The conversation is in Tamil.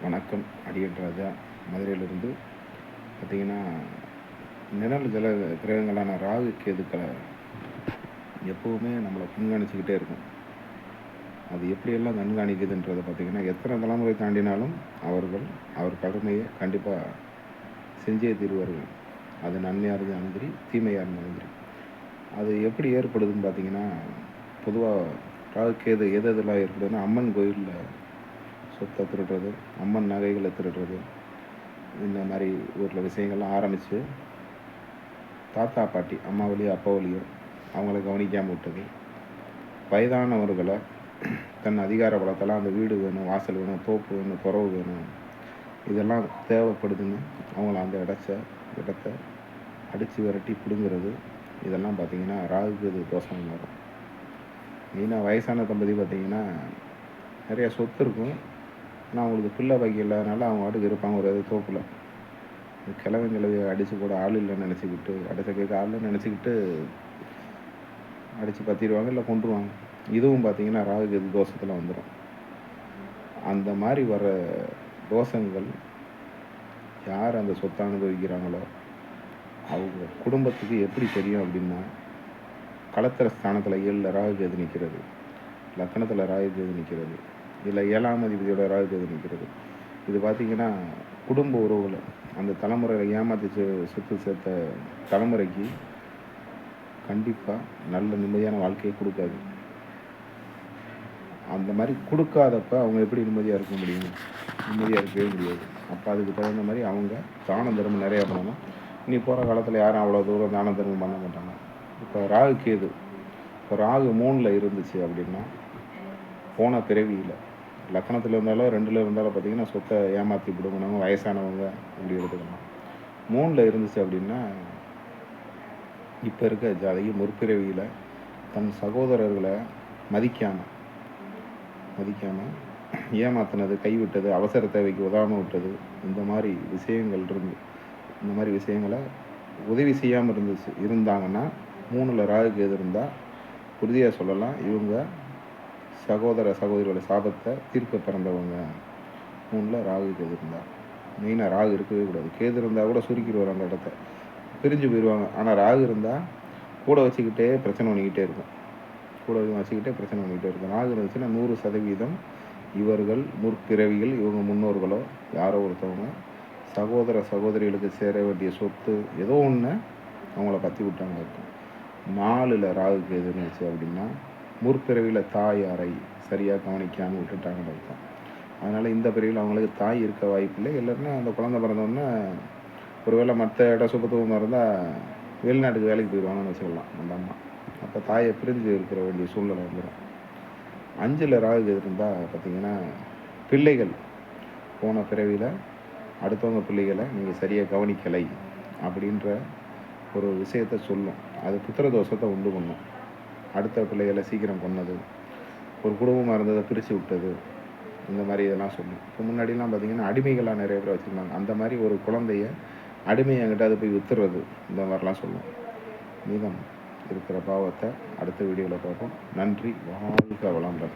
வணக்கம். அடியன் ராஜா, மதுரையிலிருந்து. பார்த்திங்கன்னா, நிழல் ஜல கிரகங்களான ராகு கேதுக்களை எப்போவுமே நம்மளை கண்காணிச்சிக்கிட்டே இருக்கும். அது எப்படியெல்லாம் கண்காணிக்குதுன்றதை பார்த்திங்கன்னா, எத்தனை தலைமுறை தாண்டினாலும் அவர் கடமையை கண்டிப்பாக செஞ்சே தீர்வார்கள். அது நன்மையாக இருந்தாலும் சரி, தீமையாக இருந்தாலும் சரி. அது எப்படி ஏற்படுதுன்னு பார்த்திங்கன்னா, பொதுவாக ராகு கேது எதெல்லாம் ஏற்படுதுன்னா, அம்மன் கோயிலில் சொத்தை திருடுறது, அம்மன் நகைகளை திருடுறது, இந்த மாதிரி ஊரில் விஷயங்கள்லாம் ஆரம்பித்து தாத்தா பாட்டி அம்மா வழியோ அப்பா வழியோ அவங்கள கவனிக்காமல் விட்டது, வயதானவர்களை தன் அதிகார பலத்தெல்லாம் அந்த வீடு வேணும், வாசல் வேணும், தோப்பு வேணும், துறவு வேணும், இதெல்லாம் தேவைப்படுதுன்னு அவங்கள அந்த இடத்த அடித்து விரட்டி பிடுங்கிறது, இதெல்லாம் பார்த்திங்கன்னா ராகுக்கு தோஷம் வரும். மெயினாக வயசான தம்பதி பார்த்திங்கன்னா நிறையா சொத்து இருக்கும், ஆனால் அவங்களுக்கு பிள்ளை பாக்கி இல்லாதனால அவங்க வாட்டுக்கு இருப்பாங்க ஒரு தோப்பில். கிழவியை அடித்து கூட ஆள் இல்லைன்னு நினச்சிக்கிட்டு, அடித்த கேட்க ஆள் இல்லைன்னு நினச்சிக்கிட்டு அடித்து பற்றிடுவாங்க, இல்லை கொண்டுருவாங்க. இதுவும் பார்த்திங்கன்னா ராகு தோஷத்தில் வந்துடும். அந்த மாதிரி வர தோஷங்கள் யார் அந்த சொத்தை அனுபவிக்கிறாங்களோ அவங்க குடும்பத்துக்கு எப்படி தெரியும் அப்படின்னா, களத்திர ஸ்தானத்தில் 7 ராகு கேது நிற்கிறது, லக்கணத்தில் ராகு கேது நிற்கிறது, இல்லை 7ஆம் அதிபதியோட ராகு கேது நிற்கிறது. இது பார்த்திங்கன்னா குடும்ப உறவுகளை அந்த தலைமுறையில் ஏமாற்றி சொத்து சேர்த்த தலைமுறைக்கு கண்டிப்பாக நல்ல நிம்மதியான வாழ்க்கையை கொடுக்காது. அந்த மாதிரி கொடுக்காதப்ப அவங்க எப்படி நிம்மதியாக இருக்க முடியும்? நிம்மதியாக இருக்கவே முடியாது. அப்போ அதுக்கு தகுந்த மாதிரி அவங்க தான தர்மம் நிறையா பண்ணணும். இனி போகிற காலத்தில் யாரும் அவ்வளோ தூரம் தான தர்மம் பண்ண மாட்டாங்க. இப்போ ராகு கேது, இப்போ ராகு 3ல் இருந்துச்சு அப்படின்னா, போன பிறவியில் லக்கணத்தில் இருந்தாலும் 2ல் இருந்தாலும் பார்த்திங்கன்னா சொத்தை ஏமாற்றி விடுங்கணும், வயசானவங்க அப்படி எடுத்துக்கணும். 3ல் இருந்துச்சு அப்படின்னா, இப்போ இருக்க ஜாதகி முற்பிறவியில் தன் சகோதரர்களை மதிக்காமல் ஏமாத்தினது, கைவிட்டது, அவசர தேவைக்கு உதவாமல் விட்டது, இந்த மாதிரி விஷயங்களை உதவி செய்யாமல் இருந்தாங்கன்னா 3ல் ராகு கேது இருந்தால் உறுதியாக சொல்லலாம், இவங்க சகோதரியோட சாபத்தை தீர்க்க பிறந்தவங்க. 3ல் ராகு கேது இருந்தால், மெயினாக ராகு இருக்கவே கூடாது. கேது இருந்தால் கூட சுருக்கிடுவார், அந்த இடத்த பிரிஞ்சு போயிடுவாங்க. ஆனால் ராகு இருந்தால் கூட வச்சுக்கிட்டே பிரச்சனை பண்ணிக்கிட்டே இருக்கும். ராகு இருந்துச்சுன்னா 100% இவர்கள் முற்பிறவிகள், இவங்க முன்னோர்களோ யாரோ ஒருத்தவங்க சகோதரிகளுக்கு சேர வேண்டிய சொத்து ஏதோ ஒன்று அவங்கள பற்றி விட்டாங்க இருக்கும். 4ல் ராகு கேது இருந்துச்சு அப்படின்னா முற்பிறவியில் தாயாரை சரியாக கவனிக்காமல் விட்டுட்டாங்கன்னு அர்த்தம். அதனால் இந்த பிறவியில் அவங்களுக்கு தாய் இருக்க வாய்ப்பில்லை. எல்லாருமே அந்த குழந்தை பிறந்தோடனே ஒருவேளை மற்ற இட சுபத்துவமாக இருந்தால் வெளிநாட்டுக்கு வேலைக்கு போயிடுவாங்கன்னு வச்சுக்கலாம் அந்த அம்மா. அப்போ தாயை பிரிஞ்சு இருக்கிற வேண்டிய சூழ்நிலை வந்துடும். 5ல் ராகு இருந்தால் பார்த்திங்கன்னா, பிள்ளைகள் போன பிறவியில் அடுத்தவங்க பிள்ளைகளை நீங்கள் சரியாக கவனிக்கலை அப்படின்ற ஒரு விஷயத்தை சொல்லும். அது புத்திர தோஷத்தை உண்டு பண்ணும். அடுத்த பிள்ளைகளை சீக்கிரம் கொன்னது, ஒரு குடும்பமாக இருந்ததை பிரித்து விட்டது, இந்த மாதிரி இதெல்லாம் சொல்லும். இப்போ முன்னாடிலாம் பார்த்திங்கன்னா அடிமைகளாக நிறைய பேர் வச்சுருந்தாங்க. அந்த மாதிரி ஒரு குழந்தைய அடிமை என்கிட்ட அதை போய் வித்துறது, இந்த மாதிரிலாம் சொல்லும். மீதம் இருக்கிற பாவத்தை அடுத்த வீடியோவில் பார்ப்போம். நன்றி. வாழ்க வளமுடன்.